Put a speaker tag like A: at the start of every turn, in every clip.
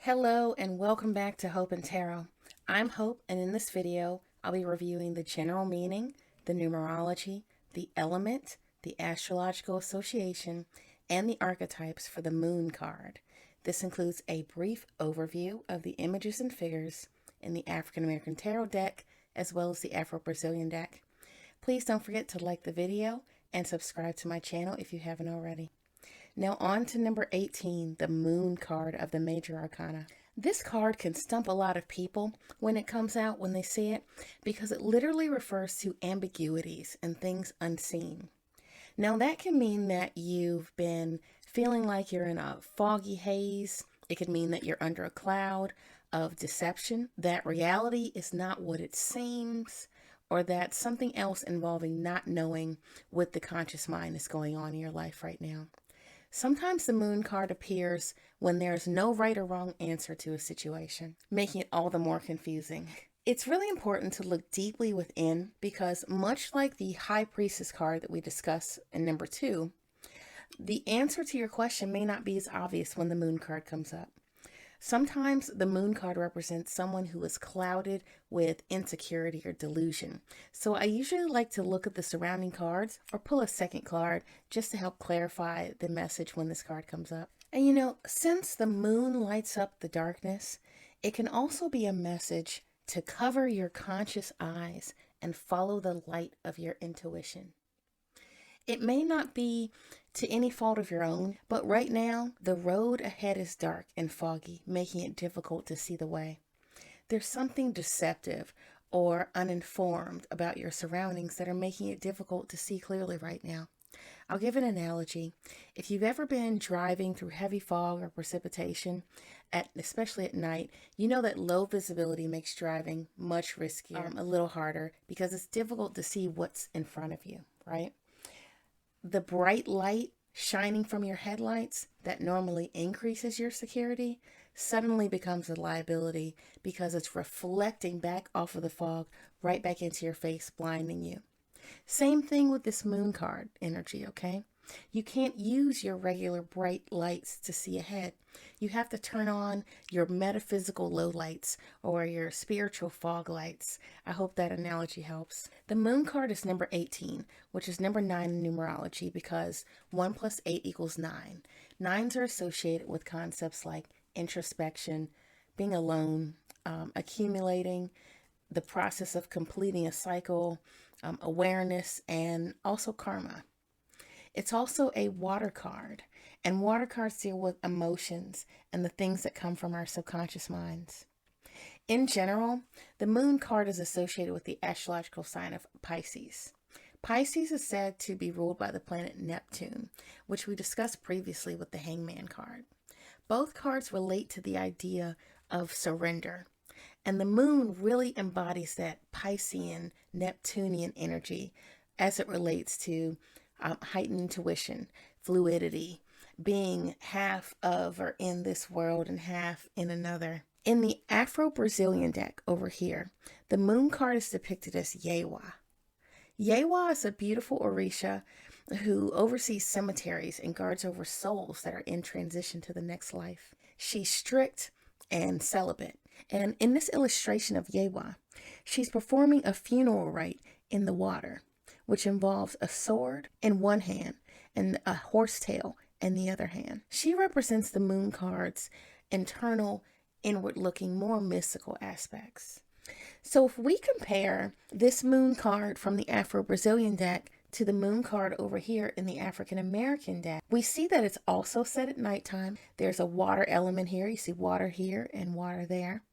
A: Hello and welcome back to Hope and Tarot. I'm Hope, and in this video, I'll be reviewing the general meaning, the numerology, the element, the astrological association, and the archetypes for the Moon card. This includes a brief overview of the images and figures in the African American Tarot deck, as well as the Afro-Brazilian deck. Please don't forget to like the video and subscribe to my channel if you haven't already. Now on to number 18, the Moon card of the Major Arcana. This card can stump a lot of people when it comes out, when they see it, because it literally refers to ambiguities and things unseen. Now that can mean that you've been feeling like you're in a foggy haze. It could mean that you're under a cloud of deception, that reality is not what it seems, or that something else involving not knowing what the conscious mind is going on in your life right now. Sometimes the Moon card appears when there's no right or wrong answer to a situation, making it all the more confusing. It's really important to look deeply within because, much like the High Priestess card that we discussed in number 2, the answer to your question may not be as obvious when the Moon card comes up. Sometimes the Moon card represents someone who is clouded with insecurity or delusion. So I usually like to look at the surrounding cards or pull a second card just to help clarify the message when this card comes up. And since the moon lights up the darkness, it can also be a message to cover your conscious eyes and follow the light of your intuition. It may not be to any fault of your own, but right now, the road ahead is dark and foggy, making it difficult to see the way. There's something deceptive or uninformed about your surroundings that are making it difficult to see clearly right now. I'll give an analogy. If you've ever been driving through heavy fog or precipitation, especially at night, you know that low visibility makes driving much riskier, a little harder, because it's difficult to see what's in front of you, right? The bright light shining from your headlights that normally increases your security suddenly becomes a liability because it's reflecting back off of the fog right back into your face, blinding you. Same thing with this Moon card energy, okay? You can't use your regular bright lights to see ahead. You have to turn on your metaphysical low lights or your spiritual fog lights. I hope that analogy helps. The Moon card is number 18, which is number 9 in numerology because 1 plus 8 equals 9. Nines are associated with concepts like introspection, being alone, accumulating, the process of completing a cycle, awareness, and also karma. It's also a water card, and water cards deal with emotions and the things that come from our subconscious minds. In general, the Moon card is associated with the astrological sign of Pisces. Pisces is said to be ruled by the planet Neptune, which we discussed previously with the Hangman card. Both cards relate to the idea of surrender, and the moon really embodies that Piscean, Neptunian energy as it relates to heightened intuition, fluidity, being half of or in this world and half in another. In the Afro-Brazilian deck over here, the Moon card is depicted as Yewa. Yewa is a beautiful Orisha who oversees cemeteries and guards over souls that are in transition to the next life. She's strict and celibate. And in this illustration of Yewa, she's performing a funeral rite in the water, which involves a sword in one hand and a horsetail in the other hand. She represents the Moon card's internal, inward-looking, more mystical aspects. So if we compare this Moon card from the Afro-Brazilian deck to the Moon card over here in the African American deck, we see that it's also set at nighttime. There's a water element here. You see water here and water there.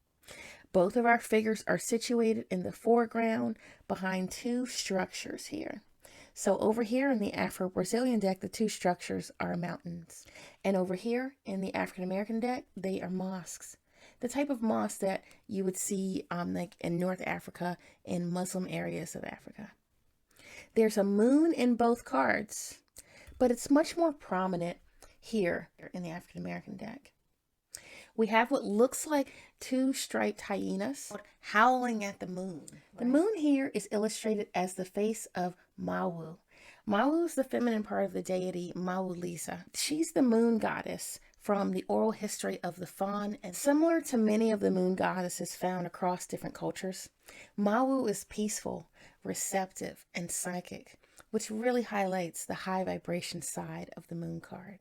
A: Both of our figures are situated in the foreground behind two structures here. So over here in the Afro-Brazilian deck, the two structures are mountains. And over here in the African American deck, they are mosques. The type of mosque that you would see like in North Africa, in Muslim areas of Africa. There's a moon in both cards, but it's much more prominent here in the African American deck. We have what looks like two striped hyenas howling at the moon. The moon here is illustrated as the face of Mawu. Mawu is the feminine part of the deity Mawulisa. She's the moon goddess from the oral history of the fawn, and similar to many of the moon goddesses found across different cultures, Mawu is peaceful, receptive, and psychic, which really highlights the high vibration side of the moon card.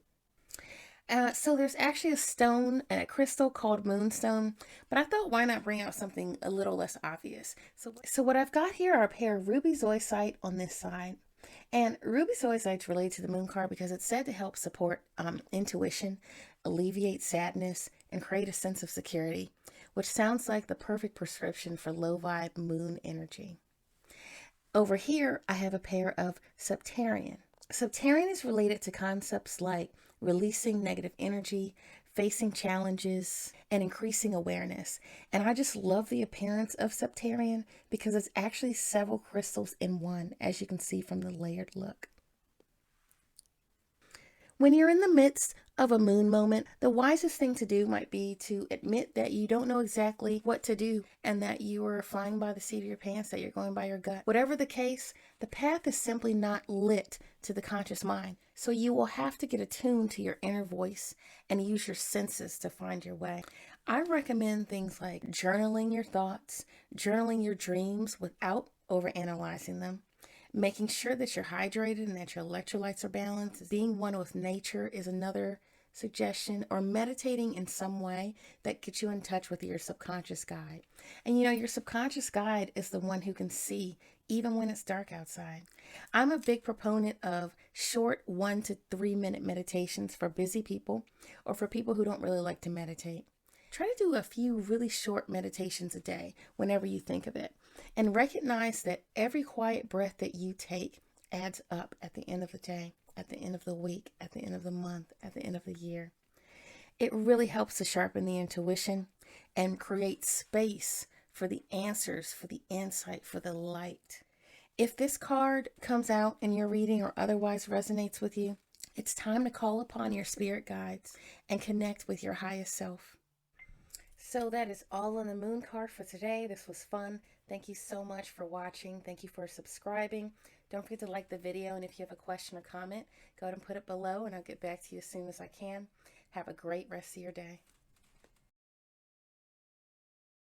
A: So there's actually a stone and a crystal called moonstone, but I thought why not bring out something a little less obvious. So what I've got here are a pair of ruby zoisite on this side. And ruby zoisite's related to the moon card because it's said to help support intuition, alleviate sadness, and create a sense of security, which sounds like the perfect prescription for low vibe moon energy. Over here, I have a pair of septarian. Septarian is related to concepts like releasing negative energy, facing challenges, and increasing awareness. And I just love the appearance of septarian because it's actually several crystals in one, as you can see from the layered look. When you're in the midst of a moon moment, the wisest thing to do might be to admit that you don't know exactly what to do and that you are flying by the seat of your pants, that you're going by your gut. Whatever the case, the path is simply not lit to the conscious mind. So you will have to get attuned to your inner voice and use your senses to find your way. I recommend things like journaling your thoughts, journaling your dreams without overanalyzing them, making sure that you're hydrated and that your electrolytes are balanced. Being one with nature is another suggestion, or meditating in some way that gets you in touch with your subconscious guide. And your subconscious guide is the one who can see even when it's dark outside. I'm a big proponent of short 1 to 3 minute meditations for busy people or for people who don't really like to meditate. Try to do a few really short meditations a day whenever you think of it. And recognize that every quiet breath that you take adds up at the end of the day, at the end of the week, at the end of the month, at the end of the year. It really helps to sharpen the intuition and create space for the answers, for the insight, for the light. If this card comes out in your reading or otherwise resonates with you, it's time to call upon your spirit guides and connect with your highest self. So that is all on the moon card for today. This was fun. Thank you so much for watching. Thank you for subscribing. Don't forget to like the video, and if you have a question or comment, go ahead and put it below and I'll get back to you as soon as I can. Have a great rest of your day.